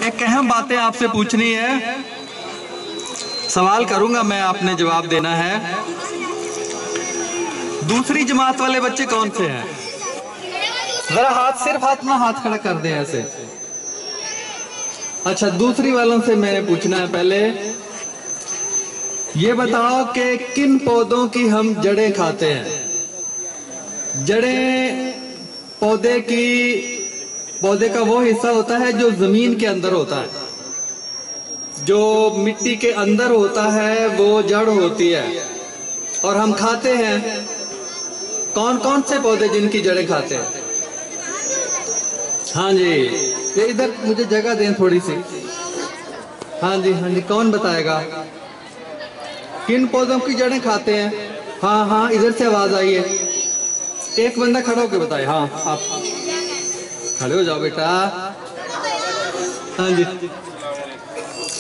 एक अहम बातें आपसे पूछनी है, सवाल करूंगा मैं, आपने जवाब देना है। दूसरी जमात वाले बच्चे कौन से हैं? जरा हाथ, सिर्फ हाथ ना, हाथ खड़ा कर दें ऐसे। अच्छा, दूसरी वालों से मैंने पूछना है पहले, ये बताओ कि किन पौधों की हम जड़ें खाते हैं? जड़ें पौधे का वो हिस्सा होता है जो जमीन के अंदर होता है, जो मिट्टी के अंदर होता है वो जड़ होती है, और हम खाते हैं। कौन कौन से पौधे जिनकी जड़ें खाते हैं? हाँ जी, ये इधर मुझे जगह दें थोड़ी सी। हाँ जी, हाँ जी, कौन बताएगा किन पौधों की जड़ें खाते हैं? हाँ हाँ, इधर से आवाज आई है। एक बंदा खड़ा होकर बताए। हाँ, आप खड़े हो जाओ बेटा। हाँ जी,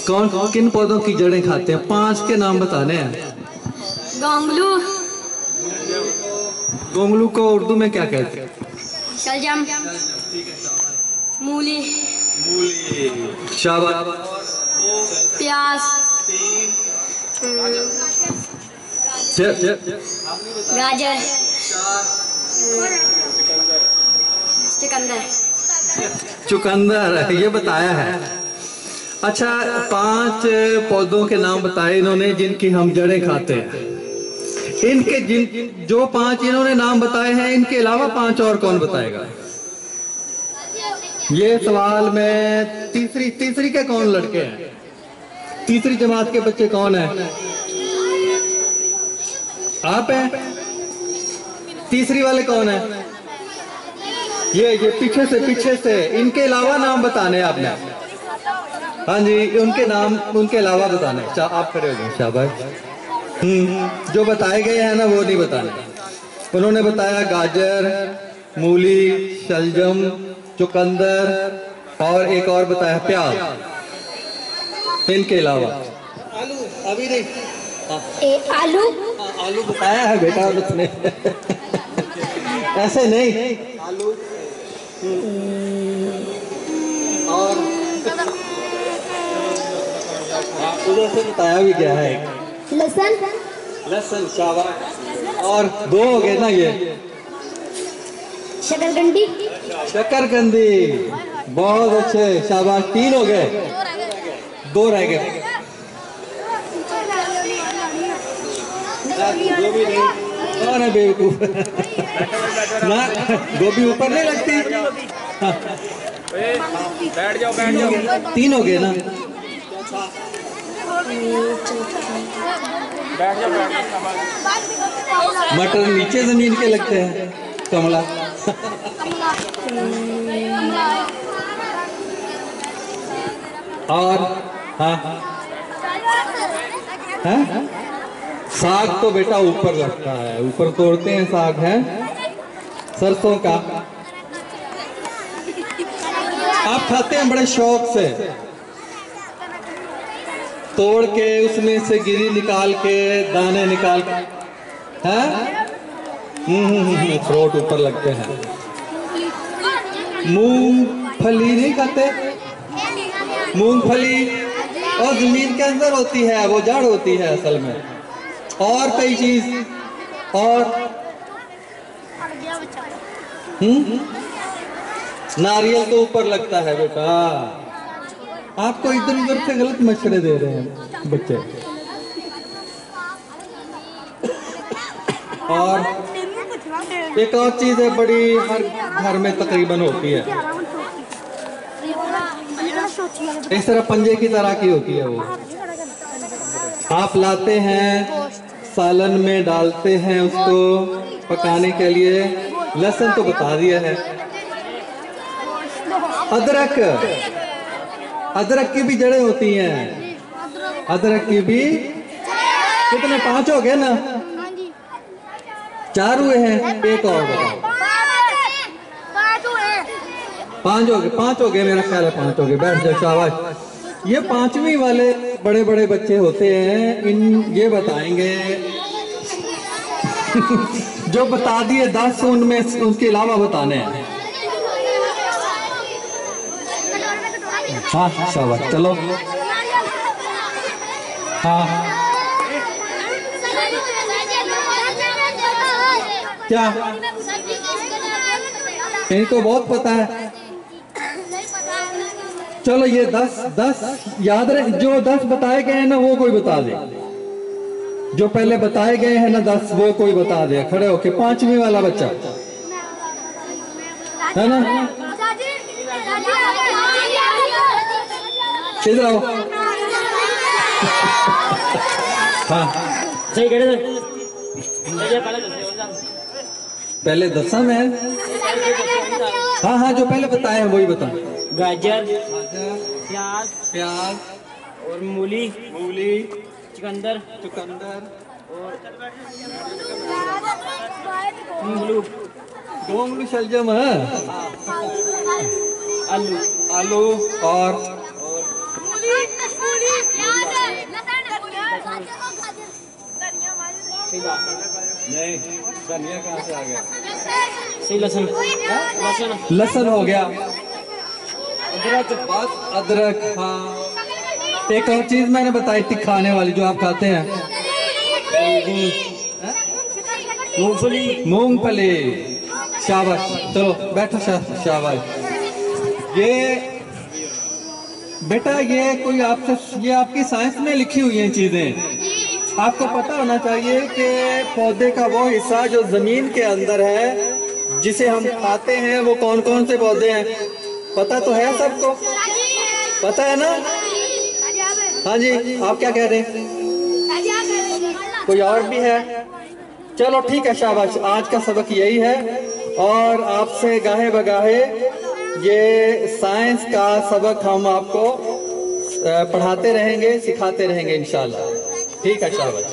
कौन किन पौधों की जड़ें खाते हैं? 5 के नाम बताने हैं। गोंगलू। गोंगलू को उर्दू में क्या कहते हैं? शलजम। मूली। शाबाश। प्याज। गाजर। चुकंदर। चुकंदर, ये बताया है। अच्छा, 5 पौधों के नाम बताए इन्होंने जिनकी हम जड़ें खाते हैं। इनके जो 5 इन्होंने नाम बताए हैं, इनके अलावा 5 और कौन बताएगा? ये सवाल में तीसरी के कौन लड़के हैं? तीसरी जमात के बच्चे कौन हैं? आप हैं? तीसरी वाले कौन हैं? ये पीछे से इनके अलावा नाम बताने आपने। हाँ जी, उनके नाम, उनके अलावा बताने। आप खड़े हो जाए, शाबाश। जो बताए गए हैं ना वो नहीं बताने। उन्होंने बताया गाजर, मूली, शलजम, चुकंदर, और एक और बताया प्याज। इनके अलावा आलू, अभी नहीं। आलू बताया है बेटा उसने। ऐसे नहीं, आलू और उधर से बताया भी क्या है? लहसुन, शाबाश। और 2 हो गए ना ये। शकरकंदी, बहुत अच्छे, शाबाश। 3 हो गए, 2 रह गए। गोभी नहीं, कौन है बेवकूफ? ना, गोभी ऊपर नहीं लगती। हाँ। बैठ जाओ। 3 हो गए ना। मटर नीचे जमीन के लगते हैं। कमला। और हाँ हाँ, साग तो बेटा ऊपर लगता है, ऊपर तोड़ते हैं साग, है सरसों का। आप खाते हैं बड़े शौक से, तोड़ के उसमें से गिरी निकाल के, दाने निकाल के, हैं? फ्रूट ऊपर लगते हैं। मूंगफली नहीं खाते? मूंगफली और जमीन के अंदर होती है, वो जड़ होती है असल में। और कई चीज, और नारियल तो ऊपर लगता है बेटा। आपको इधर उधर से गलत मशवरे दे रहे हैं बच्चे। और एक और चीज है, बड़ी हर घर में तकरीबन होती है, इस तरह पंजे की तरह की होती है। वो आप लाते हैं, सालन में डालते हैं उसको पकाने के लिए। लहसुन तो बता दिया है। अदरक की भी जड़ें होती हैं। अदरक की भी कितने? 5 हो गए ना? 4 हुए हैं, एक और बताओ। 5 हो गए मेरा ख्याल है, 5 हो गए। बैठ जाओ, शाबाश। ये 5वीं वाले बड़े बड़े बच्चे होते हैं, ये बताएंगे। जो बता दिए 10, उनमें उसके अलावा बताने हैं। हाँ शाबाश, चलो। हाँ क्या इनको बहुत पता है। चलो ये 10 याद रहे, जो 10 बताए गए हैं ना वो कोई बता दे, जो पहले बताए गए हैं ना 10 वो कोई बता दे। खड़े होके 5वीं वाला बच्चा है ना, इधर आओ। हाँ सही कह रहे थे। पहले 10 में है। हाँ हाँ जो पहले बताए हैं वही बता। गाजर, प्याज, प्याज और मूली, मूली, चुकंदर, चुकंदर, गोंगलू, गोंगलू शलजम है, आलू, आलू और नहीं, धनिया कहाँ से आ गया? सही लहसुन, लहसुन, लहसुन हो गया, अदरक, बस अदरक। हाँ एक और चीज मैंने बताई थी खाने वाली जो आप खाते हैं, मूंगफली, मूंगफली। शाबाश, चलो बैठो। शाबाश। ये बेटा ये कोई आपसे, ये आपकी साइंस में लिखी हुई हैं चीजें। आपको पता होना चाहिए कि पौधे का वो हिस्सा जो जमीन के अंदर है जिसे हम खाते हैं वो कौन कौन से पौधे हैं, पता तो है सबको? पता है ना? हाँ जी, आप क्या कह रहे हैं? कोई और भी है? चलो ठीक है, शाबाश। आज का सबक यही है और आपसे गाहे बगाहे ये साइंस का सबक हम आपको पढ़ाते रहेंगे, सिखाते रहेंगे इंशाल्लाह। ठीक है, शाबाश।